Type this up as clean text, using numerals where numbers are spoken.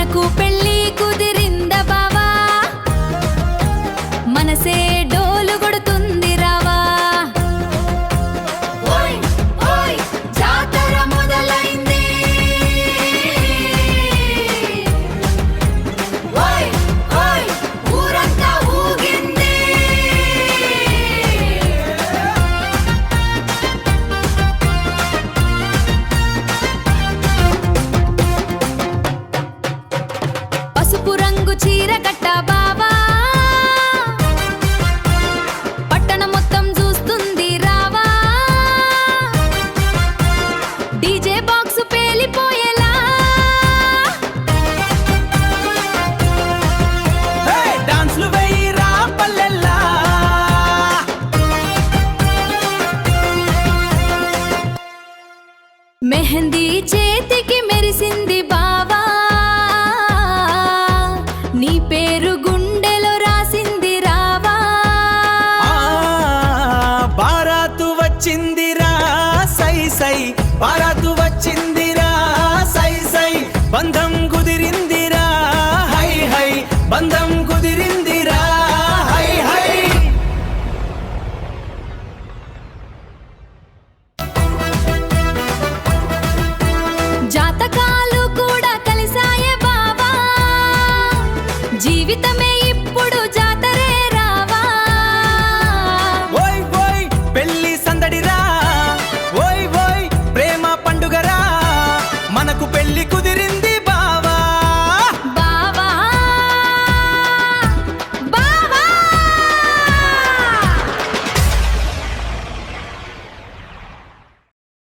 మనకు పెళ్లి కుదిరింద బావా మనసే డోలు కొడుతుంది రావా ఓయ్ ఓయ్ జాతర మొదలైంది ఓయ్ ఓయ్ ఊరంతా ఊగింది పసుపు రంగు చీర కట్ట బావా పట్టణం మొత్తం చూస్తుంది రావా డీజే బాక్స్ పేలిపోయేలా డాన్స్లు వేయిరా పల్లెల్లా మెహందీ చేతికి మెరిసింది బావా నీ పేరు గుండెలో రాసింది రావా బారాతు వచ్చిందిరా సై సై బారాతు వచ్చింది